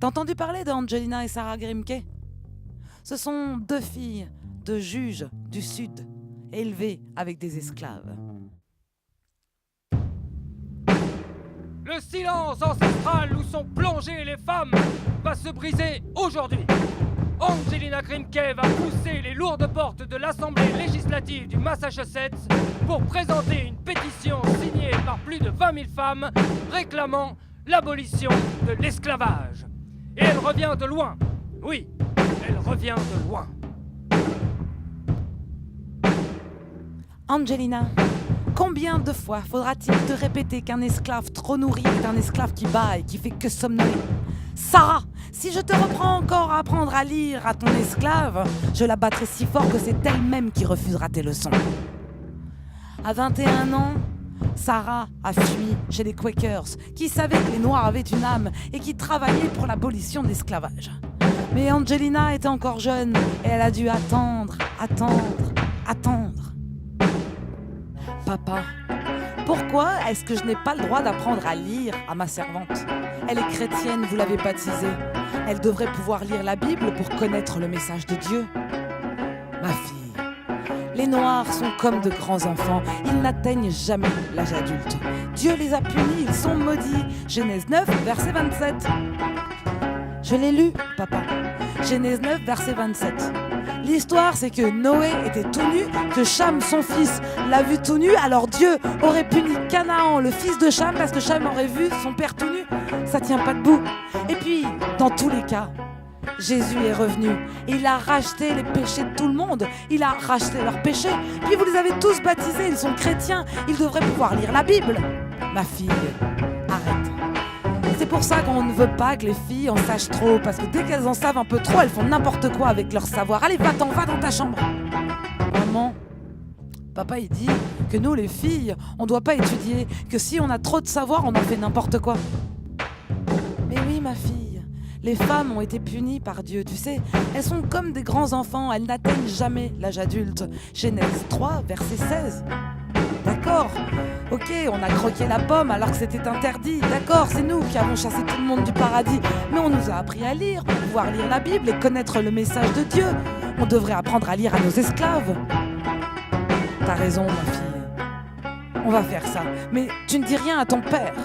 T'as entendu parler d'Angelina et Sarah Grimke? Ce sont 2 filles de juges du Sud, élevées avec des esclaves. Le silence ancestral où sont plongées les femmes va se briser aujourd'hui. Angelina Grimke va pousser les lourdes portes de l'Assemblée législative du Massachusetts pour présenter une pétition signée par plus de 20 000 femmes réclamant l'abolition de l'esclavage. Et elle revient de loin. Oui, elle revient de loin. Angelina, combien de fois faudra-t-il te répéter qu'un esclave trop nourri est un esclave qui bat et qui fait que somnoler? Sarah, si je te reprends encore à apprendre à lire à ton esclave, je la battrai si fort que c'est elle-même qui refusera tes leçons. À 21 ans, Sarah a fui chez les Quakers, qui savaient que les Noirs avaient une âme et qui travaillaient pour l'abolition de l'esclavage. Mais Angelina était encore jeune et elle a dû attendre. Papa, pourquoi est-ce que je n'ai pas le droit d'apprendre à lire à ma servante? Elle est chrétienne, vous l'avez baptisée. Elle devrait pouvoir lire la Bible pour connaître le message de Dieu. Ma fille, les Noirs sont comme de grands enfants. Ils n'atteignent jamais l'âge adulte. Dieu les a punis, ils sont maudits. Genèse 9, verset 27. Je l'ai lu, papa. Genèse 9, verset 27. L'histoire, c'est que Noé était tout nu, que Cham, son fils, l'a vu tout nu, alors Dieu aurait puni Canaan, le fils de Cham, parce que Cham aurait vu son père tout nu. Ça tient pas debout. Et puis, dans tous les cas, Jésus est revenu et il a racheté les péchés de tout le monde. Il a racheté leurs péchés. Puis vous les avez tous baptisés, ils sont chrétiens. Ils devraient pouvoir lire la Bible. Ma fille, arrête. C'est pour ça qu'on ne veut pas que les filles en sachent trop, parce que dès qu'elles en savent un peu trop, elles font n'importe quoi avec leur savoir. Allez, va dans ta chambre. Maman, papa il dit que nous les filles, on doit pas étudier, que si on a trop de savoir, on en fait n'importe quoi. Mais oui ma fille, les femmes ont été punies par Dieu, tu sais. Elles sont comme des grands enfants, elles n'atteignent jamais l'âge adulte. Genèse 3, verset 16. D'accord, ok, on a croqué la pomme alors que c'était interdit. D'accord, c'est nous qui avons chassé tout le monde du paradis. Mais on nous a appris à lire pour pouvoir lire la Bible et connaître le message de Dieu. On devrait apprendre à lire à nos esclaves. T'as raison, ma fille. On va faire ça. Mais tu ne dis rien à ton père.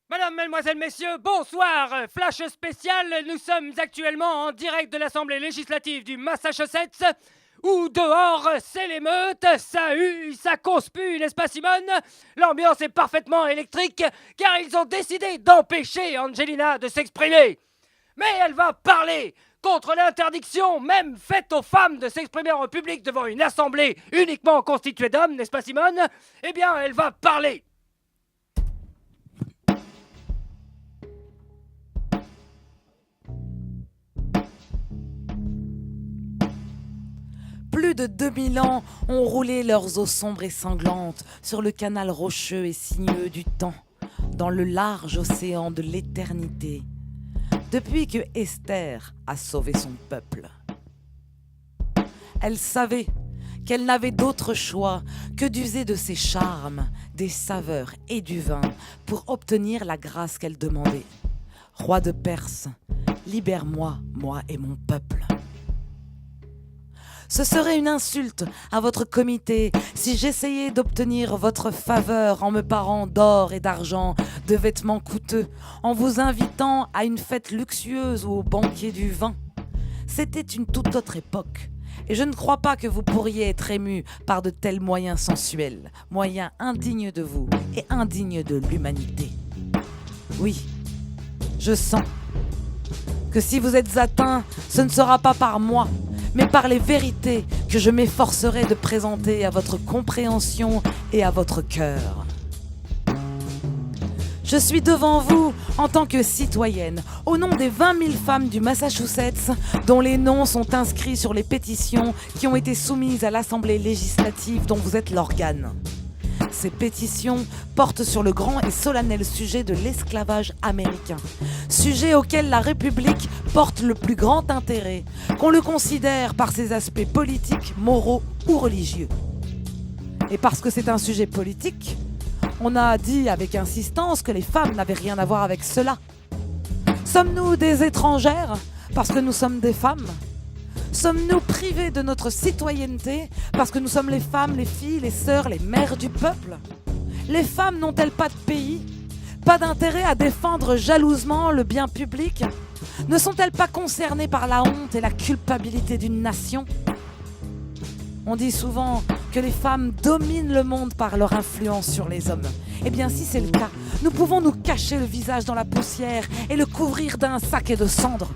Mesdames, Mesdemoiselles, Messieurs, bonsoir. Flash spécial, nous sommes actuellement en direct de l'Assemblée législative du Massachusetts, où dehors c'est l'émeute, ça hue, ça conspue, n'est-ce pas Simone? L'ambiance est parfaitement électrique, car ils ont décidé d'empêcher Angelina de s'exprimer. Mais elle va parler contre l'interdiction même faite aux femmes de s'exprimer en public devant une assemblée uniquement constituée d'hommes, n'est-ce pas Simone? Eh bien, elle va parler. Plus de 2000 ans ont roulé leurs eaux sombres et sanglantes sur le canal rocheux et sinueux du temps, dans le large océan de l'éternité, depuis que Esther a sauvé son peuple. Elle savait qu'elle n'avait d'autre choix que d'user de ses charmes, des saveurs et du vin pour obtenir la grâce qu'elle demandait. Roi de Perse, libère-moi, moi et mon peuple. Ce serait une insulte à votre comité si j'essayais d'obtenir votre faveur en me parant d'or et d'argent, de vêtements coûteux, en vous invitant à une fête luxueuse ou au banquet du vin. C'était une toute autre époque, et je ne crois pas que vous pourriez être ému par de tels moyens sensuels, moyens indignes de vous et indignes de l'humanité. Oui, je sens que si vous êtes atteint, ce ne sera pas par moi, mais par les vérités que je m'efforcerai de présenter à votre compréhension et à votre cœur. Je suis devant vous en tant que citoyenne, au nom des 20 000 femmes du Massachusetts dont les noms sont inscrits sur les pétitions qui ont été soumises à l'Assemblée législative dont vous êtes l'organe. Ces pétitions portent sur le grand et solennel sujet de l'esclavage américain, sujet auquel la République porte le plus grand intérêt, qu'on le considère par ses aspects politiques, moraux ou religieux. Et parce que c'est un sujet politique, On a dit avec insistance que les femmes n'avaient rien à voir avec cela. Sommes-nous des étrangères parce que nous sommes des femmes ? Sommes-nous privés de notre citoyenneté parce que nous sommes les femmes, les filles, les sœurs, les mères du peuple ? Les femmes n'ont-elles pas de pays ? Pas d'intérêt à défendre jalousement le bien public ? Ne sont-elles pas concernées par la honte et la culpabilité d'une nation ? On dit souvent que les femmes dominent le monde par leur influence sur les hommes. Eh bien, si c'est le cas, nous pouvons nous cacher le visage dans la poussière et le couvrir d'un sac et de cendres.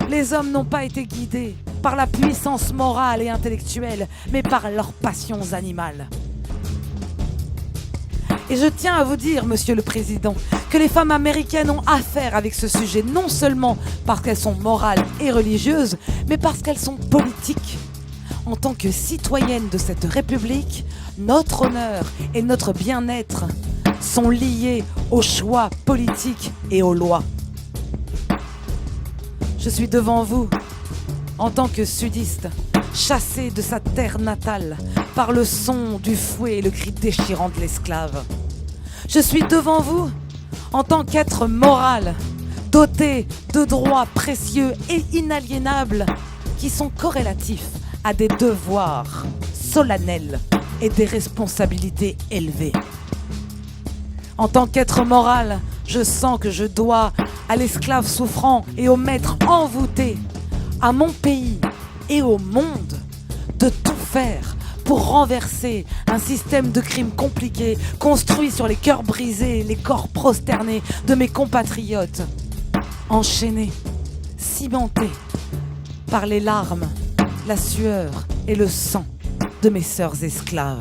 Les hommes n'ont pas été guidés par la puissance morale et intellectuelle, mais par leurs passions animales. Et je tiens à vous dire, Monsieur le Président, que les femmes américaines ont affaire avec ce sujet non seulement parce qu'elles sont morales et religieuses, mais parce qu'elles sont politiques. En tant que citoyennes de cette République, notre honneur et notre bien-être sont liés aux choix politiques et aux lois. Je suis devant vous, en tant que sudiste, chassé de sa terre natale par le son du fouet et le cri déchirant de l'esclave. Je suis devant vous, en tant qu'être moral, doté de droits précieux et inaliénables qui sont corrélatifs à des devoirs solennels et des responsabilités élevées. En tant qu'être moral, je sens que je dois à l'esclave souffrant et au maître envoûté, à mon pays et au monde, de tout faire pour renverser un système de crimes compliqués construit sur les cœurs brisés, les corps prosternés de mes compatriotes, enchaînés, cimentés par les larmes, la sueur et le sang de mes sœurs esclaves.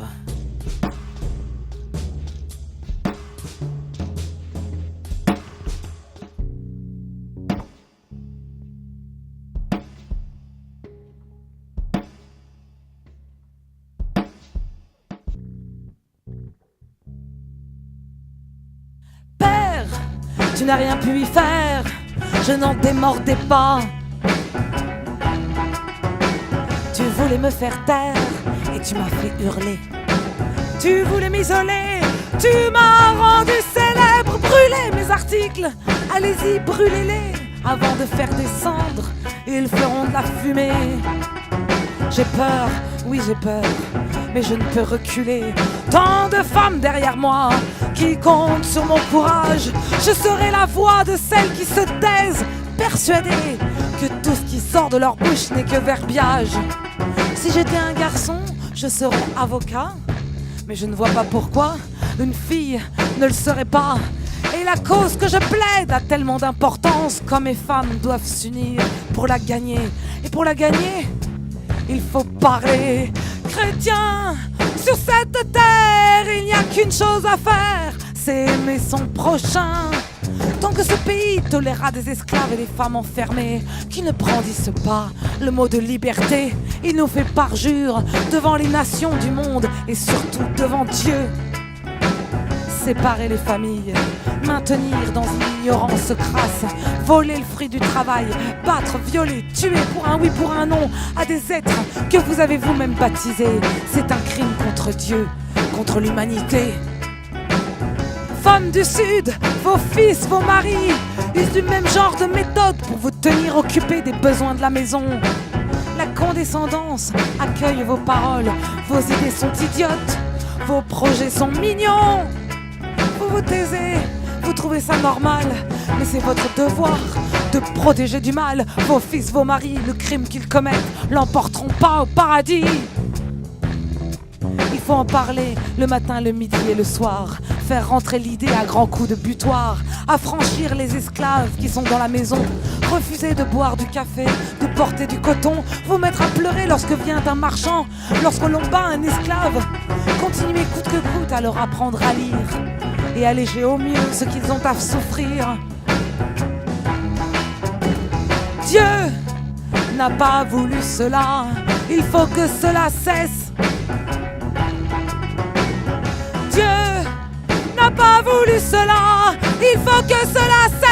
Père, tu n'as rien pu y faire, je n'en démordais pas. Tu voulais me faire taire et tu m'as fait hurler. Tu voulais m'isoler, tu m'as rendu célèbre. Brûlez mes articles, allez-y, brûlez-les. Avant de faire descendre, ils feront de la fumée. J'ai peur, oui j'ai peur, mais je ne peux reculer. Tant de femmes derrière moi qui comptent sur mon courage. Je serai la voix de celles qui se taisent, persuadées que tout ce qui sort de leur bouche n'est que verbiage. Si j'étais un garçon, je serais avocat, mais je ne vois pas pourquoi une fille ne le serait pas. Et la cause que je plaide a tellement d'importance qu'hommes et femmes doivent s'unir pour la gagner. Et pour la gagner, il faut parler. Chrétien, sur cette terre, il n'y a qu'une chose à faire, c'est aimer son prochain. Tant que ce pays tolérera des esclaves et des femmes enfermées qui ne brandissent pas le mot de liberté, il nous fait parjure devant les nations du monde et surtout devant Dieu. Séparer les familles, maintenir dans une ignorance crasse, voler le fruit du travail, battre, violer, tuer pour un oui, pour un non à des êtres que vous avez vous-même baptisés, c'est un crime contre Dieu, contre l'humanité. Femmes du Sud, vos fils, vos maris usent du même genre de méthode pour vous tenir occupés des besoins de la maison. La condescendance accueille vos paroles, vos idées sont idiotes, vos projets sont mignons. Vous vous taisez, vous trouvez ça normal, mais c'est votre devoir de protéger du mal. Vos fils, vos maris, le crime qu'ils commettent l'emporteront pas au paradis. Il faut en parler le matin, le midi et le soir, faire rentrer l'idée à grands coups de butoir, affranchir les esclaves qui sont dans la maison, refuser de boire du café, de porter du coton, vous mettre à pleurer lorsque vient un marchand, lorsque l'on bat un esclave, continuer coûte que coûte à leur apprendre à lire et alléger au mieux ce qu'ils ont à souffrir. Dieu n'a pas voulu cela, il faut que cela cesse. Dieu n'a pas voulu cela, il faut que cela cesse.